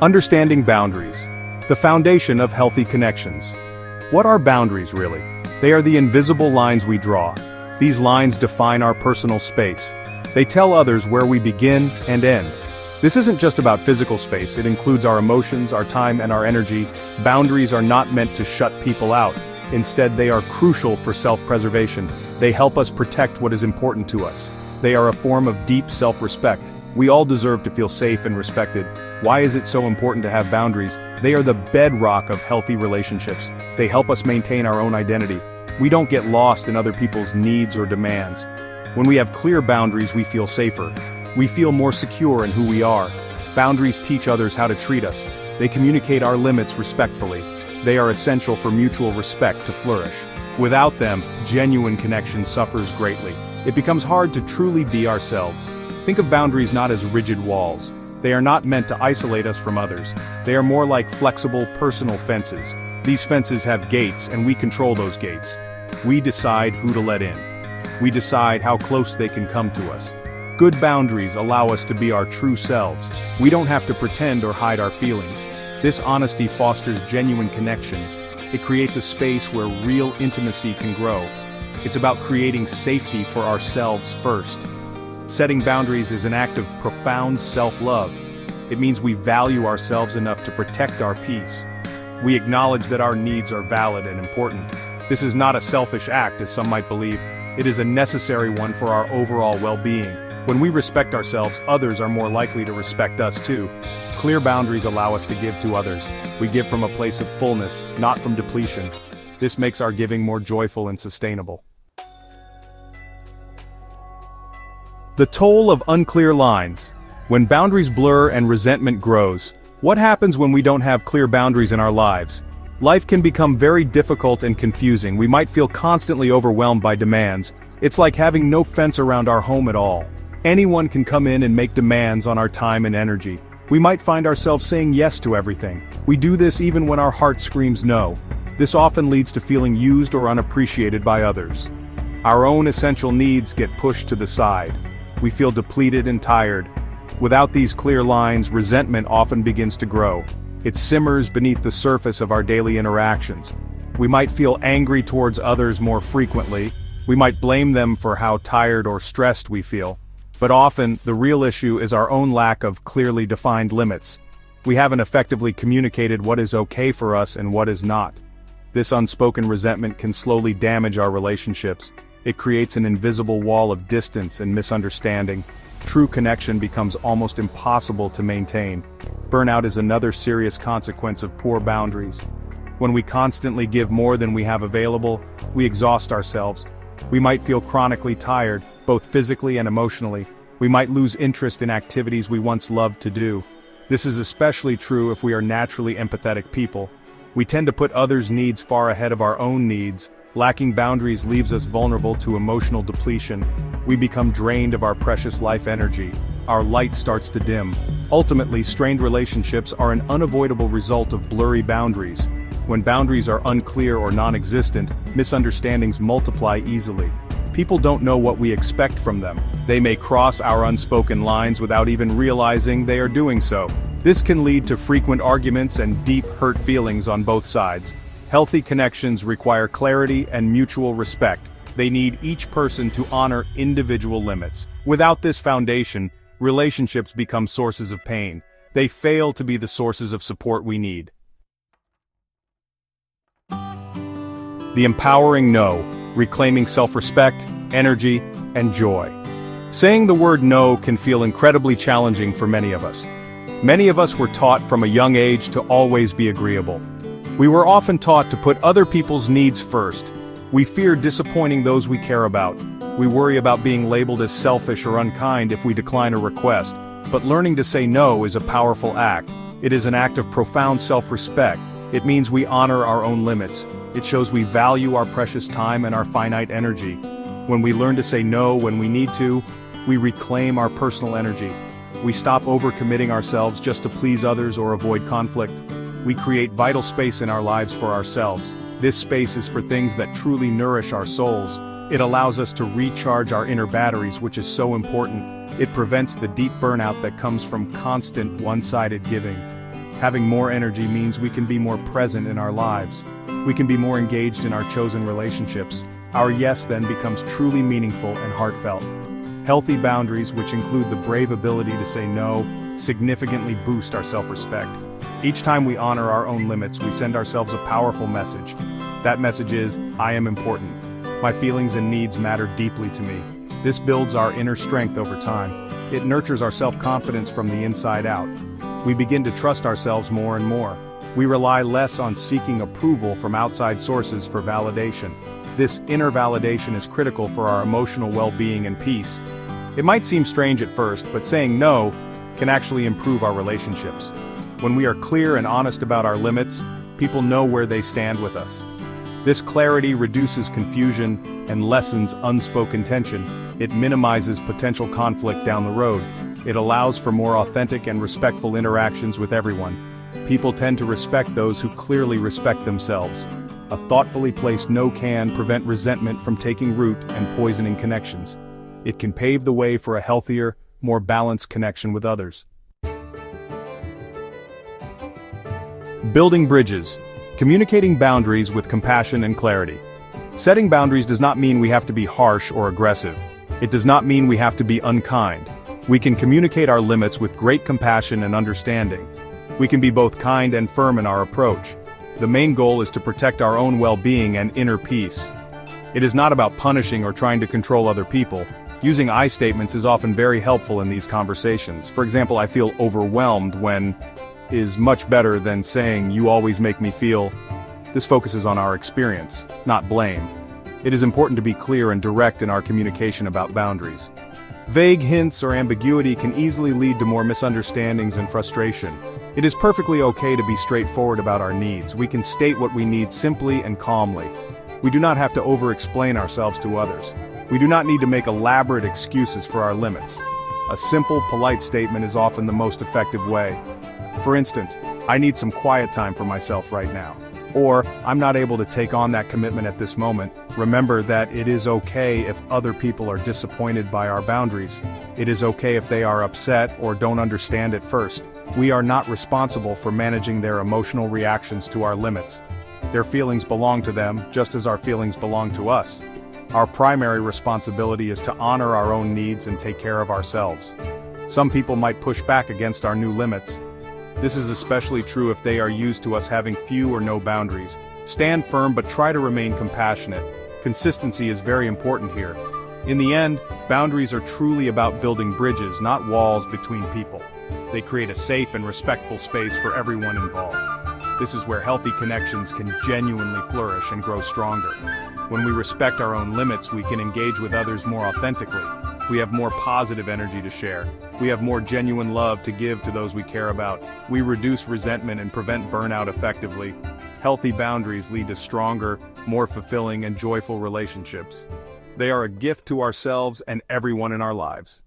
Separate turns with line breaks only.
Understanding boundaries, the foundation of healthy connections. What are boundaries really? They are the invisible lines we draw. These lines define our personal space. They tell others where we begin and end. This isn't just about physical space, it includes our emotions, our time, and our energy. Boundaries are not meant to shut people out. Instead, they are crucial for self-preservation. They help us protect what is important to us. They are a form of deep self-respect. We all deserve to feel safe and respected. Why is it so important to have boundaries? They are the bedrock of healthy relationships. They help us maintain our own identity. We don't get lost in other people's needs or demands. When we have clear boundaries, we feel safer. We feel more secure in who we are. Boundaries teach others how to treat us. They communicate our limits respectfully. They are essential for mutual respect to flourish. Without them, genuine connection suffers greatly. It becomes hard to truly be ourselves. Think of boundaries not as rigid walls. They are not meant to isolate us from others. They are more like flexible, personal fences. These fences have gates, and we control those gates. We decide who to let in. We decide how close they can come to us. Good boundaries allow us to be our true selves. We don't have to pretend or hide our feelings. This honesty fosters genuine connection. It creates a space where real intimacy can grow. It's about creating safety for ourselves first. Setting boundaries is an act of profound self-love. It means we value ourselves enough to protect our peace. We acknowledge that our needs are valid and important. This is not a selfish act, as some might believe. It is a necessary one for our overall well-being. When we respect ourselves, others are more likely to respect us too. Clear boundaries allow us to give to others. We give from a place of fullness, not from depletion. This makes our giving more joyful and sustainable. The toll of unclear lines. When boundaries blur and resentment grows, what happens when we don't have clear boundaries in our lives? Life can become very difficult and confusing. We might feel constantly overwhelmed by demands. It's like having no fence around our home at all. Anyone can come in and make demands on our time and energy. We might find ourselves saying yes to everything. We do this even when our heart screams no. This often leads to feeling used or unappreciated by others. Our own essential needs get pushed to the side. We feel depleted and tired. Without these clear lines, resentment often begins to grow. It simmers beneath the surface of our daily interactions. We might feel angry towards others more frequently. We might blame them for how tired or stressed we feel. But often, the real issue is our own lack of clearly defined limits. We haven't effectively communicated what is okay for us and what is not. This unspoken resentment can slowly damage our relationships. It creates an invisible wall of distance and misunderstanding. True connection becomes almost impossible to maintain. Burnout is another serious consequence of poor boundaries. When we constantly give more than we have available, we exhaust ourselves. We might feel chronically tired, both physically and emotionally. We might lose interest in activities we once loved to do. This is especially true if we are naturally empathetic people. We tend to put others' needs far ahead of our own needs. Lacking boundaries leaves us vulnerable to emotional depletion. We become drained of our precious life energy. Our light starts to dim. Ultimately, strained relationships are an unavoidable result of blurry boundaries. When boundaries are unclear or non-existent, misunderstandings multiply easily. People don't know what we expect from them. They may cross our unspoken lines without even realizing they are doing so. This can lead to frequent arguments and deep hurt feelings on both sides. Healthy connections require clarity and mutual respect. They need each person to honor individual limits. Without this foundation, relationships become sources of pain. They fail to be the sources of support we need. The empowering no, reclaiming self-respect, energy, and joy. Saying the word no can feel incredibly challenging for many of us. Many of us were taught from a young age to always be agreeable. We were often taught to put other people's needs first. We fear disappointing those we care about. We worry about being labeled as selfish or unkind if we decline a request. But learning to say no is a powerful act. It is an act of profound self-respect. It means we honor our own limits. It shows we value our precious time and our finite energy. When we learn to say no when we need to, we reclaim our personal energy. We stop overcommitting ourselves just to please others or avoid conflict. We create vital space in our lives for ourselves. This space is for things that truly nourish our souls. It allows us to recharge our inner batteries, which is so important. It prevents the deep burnout that comes from constant one-sided giving. Having more energy means we can be more present in our lives. We can be more engaged in our chosen relationships. Our yes then becomes truly meaningful and heartfelt. Healthy boundaries, which include the brave ability to say no, significantly boost our self-respect. Each time we honor our own limits, we send ourselves a powerful message. That message is, I am important. My feelings and needs matter deeply to me. This builds our inner strength over time. It nurtures our self-confidence from the inside out. We begin to trust ourselves more and more. We rely less on seeking approval from outside sources for validation. This inner validation is critical for our emotional well-being and peace. It might seem strange at first, but saying no can actually improve our relationships. When we are clear and honest about our limits, people know where they stand with us. This clarity reduces confusion and lessens unspoken tension. It minimizes potential conflict down the road. It allows for more authentic and respectful interactions with everyone. People tend to respect those who clearly respect themselves. A thoughtfully placed no can prevent resentment from taking root and poisoning connections. It can pave the way for a healthier, more balanced connection with others. Building bridges. Communicating boundaries with compassion and clarity. Setting boundaries does not mean we have to be harsh or aggressive. It does not mean we have to be unkind. We can communicate our limits with great compassion and understanding. We can be both kind and firm in our approach. The main goal is to protect our own well-being and inner peace. It is not about punishing or trying to control other people. Using I statements is often very helpful in these conversations. For example, I feel overwhelmed when is much better than saying you always make me feel. This focuses on our experience, not blame. It is important to be clear and direct in our communication about boundaries. Vague hints or ambiguity can easily lead to more misunderstandings and frustration. It is perfectly okay to be straightforward about our needs. We can state what we need simply and calmly. We do not have to over-explain ourselves to others. We do not need to make elaborate excuses for our limits. A simple, polite statement is often the most effective way. For instance, I need some quiet time for myself right now. Or, I'm not able to take on that commitment at this moment. Remember that it is okay if other people are disappointed by our boundaries. It is okay if they are upset or don't understand at first. We are not responsible for managing their emotional reactions to our limits. Their feelings belong to them, just as our feelings belong to us. Our primary responsibility is to honor our own needs and take care of ourselves. Some people might push back against our new limits. This is especially true if they are used to us having few or no boundaries. Stand firm but try to remain compassionate. Consistency is very important here. In the end, boundaries are truly about building bridges, not walls between people. They create a safe and respectful space for everyone involved. This is where healthy connections can genuinely flourish and grow stronger. When we respect our own limits, we can engage with others more authentically. We have more positive energy to share. We have more genuine love to give to those we care about. We reduce resentment and prevent burnout effectively. Healthy boundaries lead to stronger, more fulfilling and joyful relationships. They are a gift to ourselves and everyone in our lives.